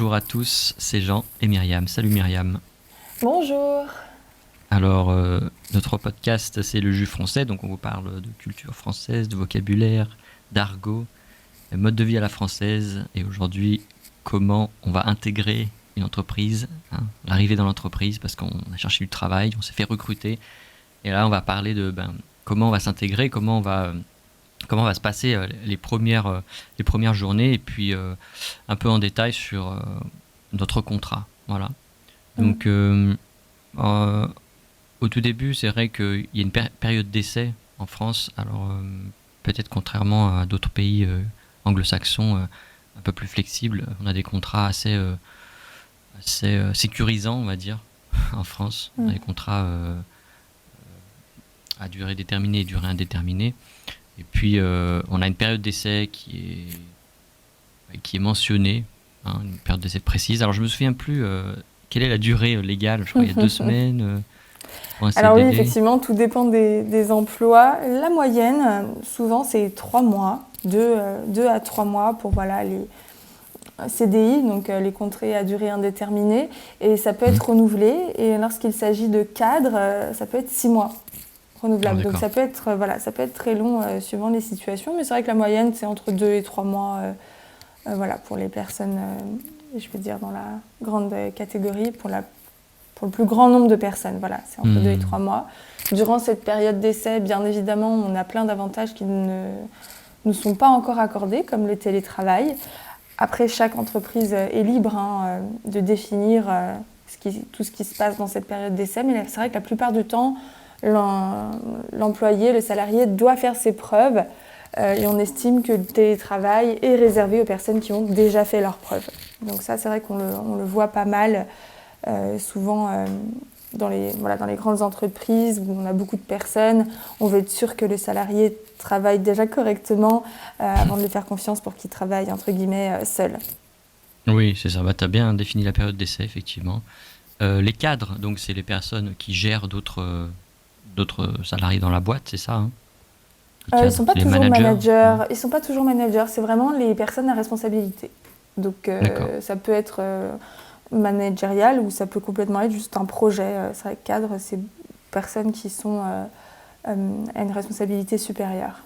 Bonjour à tous, c'est Jean et Myriam. Salut Myriam. Bonjour. Alors, notre podcast, c'est le Jus français, donc on vous parle de culture française, de vocabulaire, d'argot, de mode de vie à la française. Et aujourd'hui, comment on va intégrer une entreprise, hein, l'arrivée dans l'entreprise, parce qu'on a cherché du travail, on s'est fait recruter. Et là, on va parler de comment on va s'intégrer, comment va se passer les premières journées, et puis un peu en détail sur notre contrat. Voilà. Donc, Mm. euh, au tout début, c'est vrai qu'il y a une période d'essai en France. Alors, peut-être contrairement à d'autres pays anglo-saxons un peu plus flexibles, on a des contrats assez sécurisants, on va dire, en France. On a des Mm. contrats à durée déterminée et durée indéterminée. Et puis, on a une période d'essai qui est mentionnée, hein, une période d'essai précise. Alors, je me souviens plus quelle est la durée légale. Je crois qu'il y a 2 semaines pour un Alors oui, CDD. effectivement, tout dépend des emplois. La moyenne, souvent, c'est 3 mois, 2 à 3 mois pour voilà, les CDI, donc les contrats à durée indéterminée. Et ça peut Mhm. être renouvelé. Et lorsqu'il s'agit de cadres, ça peut être 6 mois Ah, renouvelable. Donc d'accord. ça peut être très long suivant les situations. Mais c'est vrai que la moyenne, c'est entre 2 et 3 mois voilà, pour les personnes, je veux dire, dans la grande catégorie, pour le plus grand nombre de personnes. Voilà, c'est entre 2 et 3 mois. Durant cette période d'essai, bien évidemment, on a plein d'avantages qui ne nous sont pas encore accordés, comme le télétravail. Après, chaque entreprise est libre de définir tout ce qui se passe dans cette période d'essai, mais c'est vrai que la plupart du temps, l'employé, le salarié doit faire ses preuves et on estime que le télétravail est réservé aux personnes qui ont déjà fait leurs preuves. Donc ça, c'est vrai on le voit pas mal souvent dans les grandes entreprises où on a beaucoup de personnes. On veut être sûr que le salarié travaille déjà correctement avant de lui faire confiance pour qu'il travaille entre guillemets seul. Oui, c'est ça. Bah, tu as bien défini la période d'essai, effectivement. Les cadres, donc, c'est les personnes qui gèrent d'autres salariés dans la boîte, c'est ça, hein? Les Ils cadres, sont pas c'est les toujours managers? managers. Non. Ils sont pas toujours managers. C'est vraiment les personnes à responsabilité. Donc D'accord. ça peut être managérial ou ça peut complètement être juste un projet. C'est vrai que cadre, c'est personnes qui sont à une responsabilité supérieure.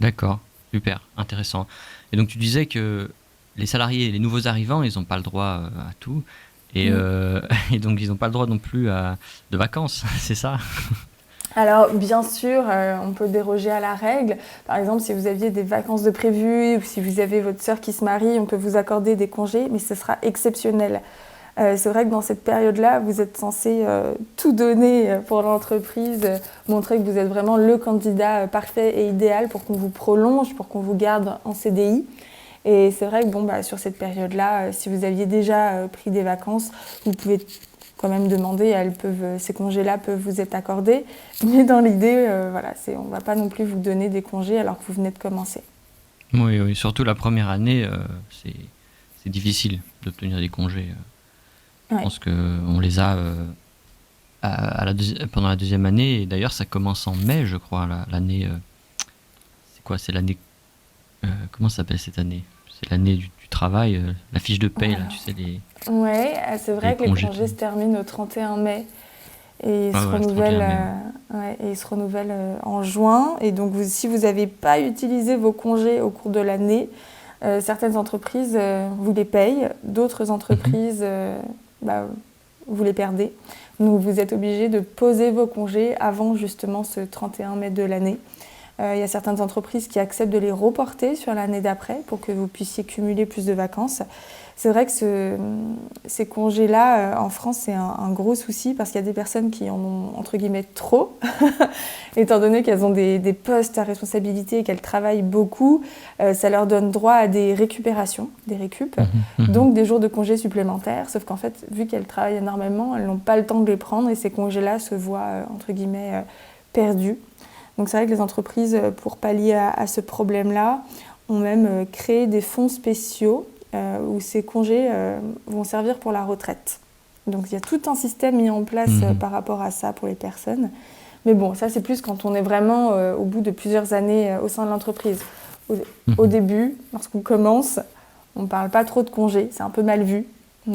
D'accord. Super. Intéressant. Et donc, tu disais que les salariés, les nouveaux arrivants, ils n'ont pas le droit à tout. Et, Mm. et donc, ils n'ont pas le droit non plus de vacances, c'est ça? Alors, bien sûr, on peut déroger à la règle. Par exemple, si vous aviez des vacances de prévues ou si vous avez votre sœur qui se marie, on peut vous accorder des congés, mais ce sera exceptionnel. C'est vrai que dans cette période-là, vous êtes censé tout donner pour l'entreprise, montrer que vous êtes vraiment le candidat parfait et idéal pour qu'on vous prolonge, pour qu'on vous garde en CDI. Et c'est vrai que sur cette période-là, si vous aviez déjà pris des vacances, vous pouvez quand même demander, ces congés-là peuvent vous être accordés. Mais dans l'idée, on ne va pas non plus vous donner des congés alors que vous venez de commencer. Oui, oui. Surtout la première année, c'est difficile d'obtenir des congés. Je Ouais. pense qu'on les a pendant la deuxième année. Et d'ailleurs, ça commence en mai, je crois, l'année. C'est quoi? C'est l'année. Comment ça s'appelle cette année? C'est l'année du travail, la fiche de paye, là, tu Alors, sais, ouais, c'est les vrai que les congés. congés se terminent au 31 mai et ils Ah se ouais, le 31 renouvellent, mai, ouais. en juin. Et donc, si vous n'avez pas utilisé vos congés au cours de l'année, certaines entreprises vous les payent, d'autres Mhm. entreprises bah, vous les perdez. Donc, vous êtes obligé de poser vos congés avant justement ce 31 mai de l'année. Il y a certaines entreprises qui acceptent de les reporter sur l'année d'après pour que vous puissiez cumuler plus de vacances. C'est vrai que ces congés-là, en France, c'est un gros souci parce qu'il y a des personnes qui en ont, entre guillemets, trop, étant donné qu'elles ont des postes à responsabilité et qu'elles travaillent beaucoup, ça leur donne droit à des récupérations, des récup, Mhm, mhm. donc des jours de congés supplémentaires. Sauf qu'en fait, vu qu'elles travaillent énormément, elles n'ont pas le temps de les prendre et ces congés-là se voient, entre guillemets, perdus. Donc c'est vrai que les entreprises, pour pallier à ce problème-là, ont même créé des fonds spéciaux où ces congés vont servir pour la retraite. Donc il y a tout un système mis en place Mhm. par rapport à ça pour les personnes. Mais bon, ça c'est plus quand on est vraiment au bout de plusieurs années au sein de l'entreprise. Au Mhm. début, lorsqu'on commence, on ne parle pas trop de congés, c'est un peu mal vu.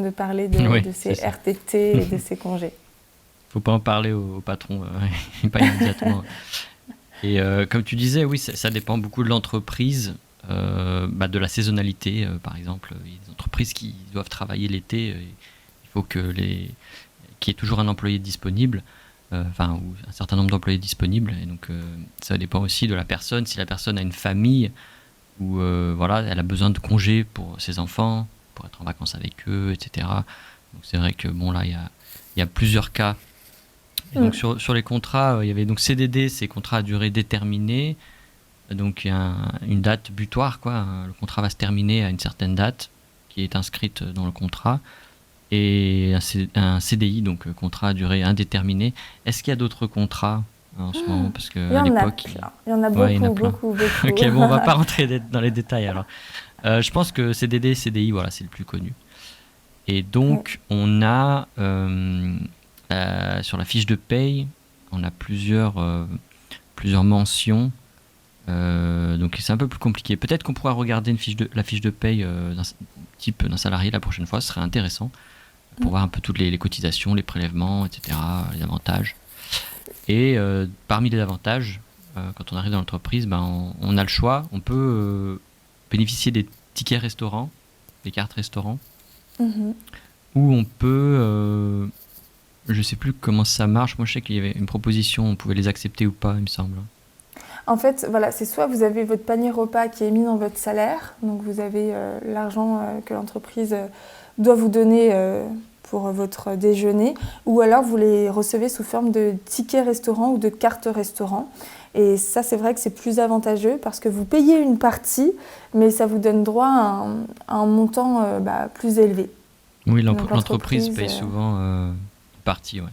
de parler Oui, de c'est ces ça. RTT et de ces congés. Faut pas en parler au patron, pas immédiatement. Et comme tu disais, oui, ça dépend beaucoup de l'entreprise, de la saisonnalité, par exemple. Il y a des entreprises qui doivent travailler l'été. Il faut qu'il y ait toujours un employé disponible, ou un certain nombre d'employés disponibles. Et donc, ça dépend aussi de la personne. Si la personne a une famille ou voilà, elle a besoin de congés pour ses enfants, pour être en vacances avec eux, etc. Donc, c'est vrai que bon, là, il y a plusieurs cas. Et donc sur les contrats, il y avait donc CDD, c'est contrat à durée déterminée. Donc il y a une date butoir, quoi. Le contrat va se terminer à une certaine date qui est inscrite dans le contrat. Et un CDI, donc contrat à durée indéterminée. Est-ce qu'il y a d'autres contrats en ce moment? Parce Il y qu'à en a l'époque, plein. Il y en a ouais, il y en a beaucoup, plein. beaucoup, beaucoup. Ok, bon, on va pas rentrer dans les détails alors. Je pense que CDD, CDI, voilà, c'est le plus connu. Et Ouais. donc, on a sur la fiche de paye, on a plusieurs mentions. Donc, c'est un peu plus compliqué. Peut-être qu'on pourra regarder la fiche de paye type d'un salarié la prochaine fois. Ce serait intéressant pour voir un peu toutes les cotisations, les prélèvements, etc., les avantages. Et parmi les avantages, quand on arrive dans l'entreprise, on a le choix. On peut bénéficier des tickets restaurants, des cartes restaurants. Mhm. Ou on peut, je sais plus comment ça marche. Moi, je sais qu'il y avait une proposition, on pouvait les accepter ou pas, il me semble. En fait, voilà, c'est soit vous avez votre panier repas qui est mis dans votre salaire, donc vous avez l'argent que l'entreprise doit vous donner pour votre déjeuner, ou alors vous les recevez sous forme de tickets restaurant ou de cartes restaurant. Et ça, c'est vrai que c'est plus avantageux parce que vous payez une partie, mais ça vous donne droit à un montant plus élevé. Oui, Donc l'entreprise l'entreprise, paye souvent une partie, ouais.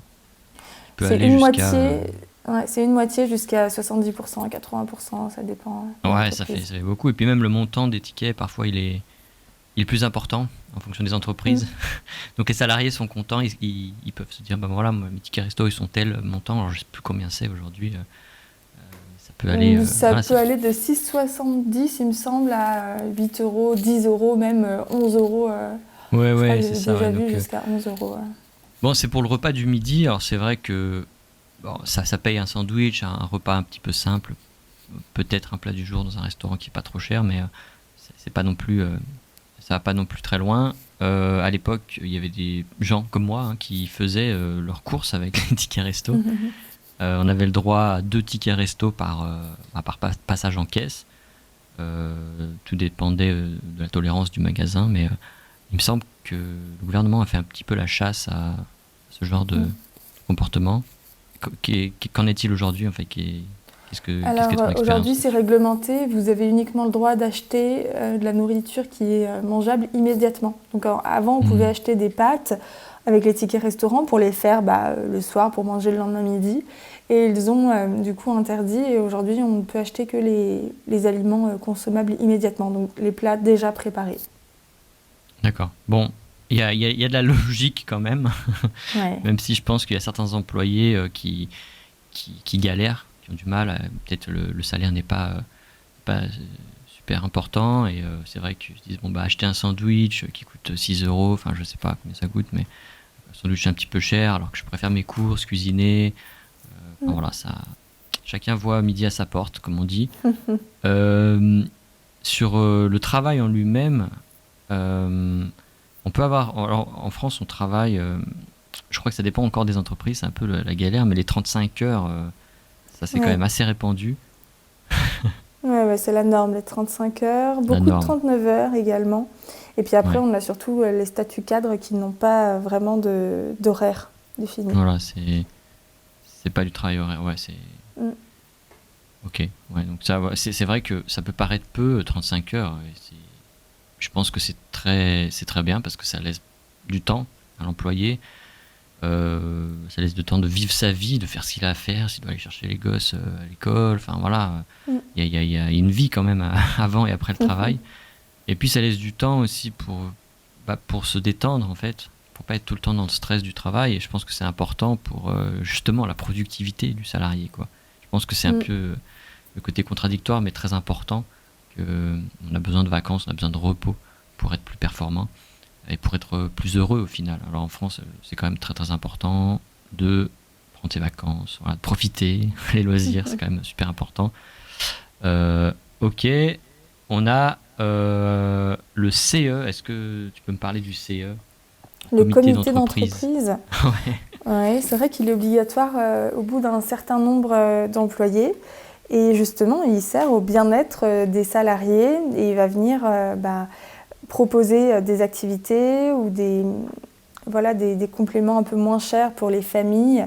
Qui peut c'est aller une jusqu'à. moitié, ouais, c'est une moitié jusqu'à 70%, 80%, ça dépend de Ouais, ça l'entreprise. fait beaucoup. Et puis même le montant des tickets, parfois, il est plus important en fonction des Mm. entreprises. Donc les salariés sont contents, ils peuvent se dire, voilà, moi, mes tickets resto, ils sont tel montant. Alors je sais plus combien c'est aujourd'hui. Ça peut aller. Ça Voilà, peut aller de 6,70, il me semble, à 8 euros, 10 euros, même 11 euros. Ouais, Je crois ouais, que c'est j'ai ça. Ouais. déjà vu Donc, jusqu'à 11 euros. bon, c'est pour le repas du midi. Alors c'est vrai que bon, ça paye un sandwich, un repas un petit peu simple, peut-être un plat du jour dans un restaurant qui est pas trop cher, mais c'est pas non plus, ça va pas non plus très loin. À l'époque, il y avait des gens comme moi qui faisaient leurs courses avec les tickets resto. On avait le droit à 2 tickets resto par passage en caisse. Tout dépendait de la tolérance du magasin, mais il me semble que le gouvernement a fait un petit peu la chasse à ce genre de comportement. Qu'en est-il aujourd'hui en fait qu'est-ce qu'est Alors ton aujourd'hui, expérience c'est dessus? réglementé. Vous avez uniquement le droit d'acheter de la nourriture qui est mangeable immédiatement. Donc avant, on pouvait Mhm. acheter des pâtes avec les tickets restaurants pour les faire le soir pour manger le lendemain midi. Et ils ont du coup interdit. Et aujourd'hui, on ne peut acheter que les aliments consommables immédiatement, donc les plats déjà préparés. D'accord. Bon, il y a de la logique quand même, Ouais. même si je pense qu'il y a certains employés qui galèrent, qui ont du mal. Peut-être le salaire n'est pas super important et c'est vrai qu'ils se disent bon bah acheter un sandwich qui coûte 6 euros, enfin je sais pas combien ça coûte, mais un sandwich un petit peu cher alors que je préfère mes courses, cuisiner. Enfin voilà, ça, chacun voit midi à sa porte, comme on dit. Euh, sur le travail en lui-même, euh, on peut avoir. Alors, en France, on travaille. Je crois que ça dépend encore des entreprises, c'est un peu la galère, mais les 35 heures, ça c'est quand Ouais. même assez répandu, Ouais, c'est la norme, les 35 heures, la beaucoup de norme. 39 heures également. Et puis après, Ouais. on a surtout les statuts cadres qui n'ont pas vraiment d'horaire défini. Voilà, c'est pas du travail horaire. Ouais, c'est. Mm. Ok. Ouais, donc ça, ouais, c'est vrai que ça peut paraître peu, 35 heures. Je pense que c'est très bien parce que ça laisse du temps à l'employé. Ça laisse du temps de vivre sa vie, de faire ce qu'il a à faire, s'il doit aller chercher les gosses à l'école. Enfin voilà, Mm. il y a une vie quand même avant et après le travail. Et puis ça laisse du temps aussi pour se détendre en fait, pour pas être tout le temps dans le stress du travail. Et je pense que c'est important pour justement la productivité du salarié, quoi. Je pense que c'est un Mm. peu le côté contradictoire, mais très important. On a besoin de vacances, on a besoin de repos pour être plus performant. et pour être plus heureux au final. Alors en France, c'est quand même très très important de prendre ses vacances, voilà, de profiter, les loisirs, c'est quand même super important. Ok, on a le CE. Est-ce que tu peux me parler du CE? Le comité d'entreprise. Ouais. Ouais, c'est vrai qu'il est obligatoire au bout d'un certain nombre d'employés. Et justement, il sert au bien-être des salariés et il va venir proposer des activités ou des compléments un peu moins chers pour les familles.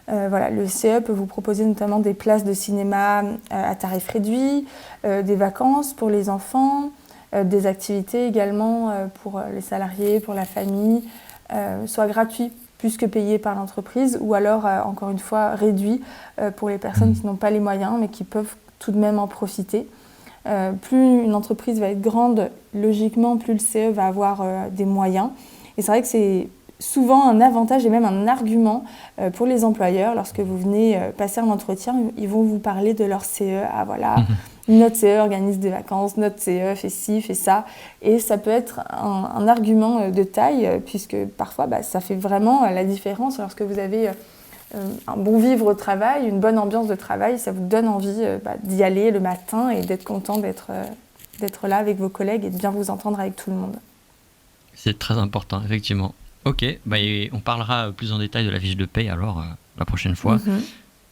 Voilà, le CE peut vous proposer notamment des places de cinéma à tarif réduit, des vacances pour les enfants, des activités également pour les salariés, pour la famille, soit gratuits plus que payés par l'entreprise ou alors, encore une fois, réduits pour les personnes qui n'ont pas les moyens mais qui peuvent tout de même en profiter. Plus une entreprise va être grande, logiquement, plus le CE va avoir des moyens. Et c'est vrai que c'est souvent un avantage et même un argument pour les employeurs. Lorsque vous venez passer un entretien, ils vont vous parler de leur CE. Ah voilà, notre CE organise des vacances, notre CE fait ci, fait ça. Et ça peut être un argument de taille, puisque parfois ça fait vraiment la différence lorsque vous avez un bon vivre au travail, une bonne ambiance de travail. Ça vous donne envie d'y aller le matin et d'être content d'être là avec vos collègues et de bien vous entendre avec tout le monde. C'est très important, effectivement. Ok, et on parlera plus en détail de la fiche de paye alors la prochaine fois.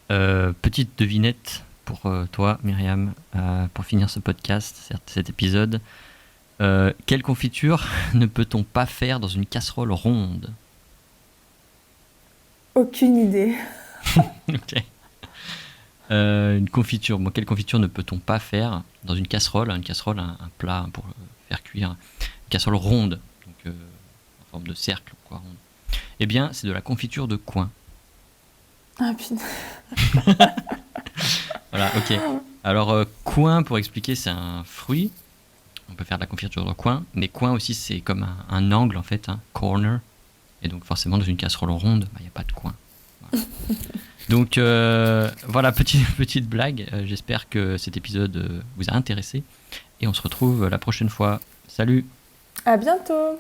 Petite devinette pour toi, Myriam, pour finir ce podcast, cet épisode. Quelle confiture ne peut-on pas faire dans une casserole ronde? Aucune idée. Ok. Une confiture. Bon, quelle confiture ne peut-on pas faire dans une casserole? Une casserole, un plat pour faire cuire. Une casserole ronde, donc en forme de cercle, quoi. Eh bien, c'est de la confiture de coin. Ah putain. Voilà, ok. Alors, coin, pour expliquer, c'est un fruit. On peut faire de la confiture de coin, mais coin aussi, c'est comme un angle, en fait, un corner. Et donc, forcément, dans une casserole ronde, il n'y a pas de coin. Voilà. Donc, voilà, petite blague. J'espère que cet épisode vous a intéressé. Et on se retrouve la prochaine fois. Salut! À bientôt!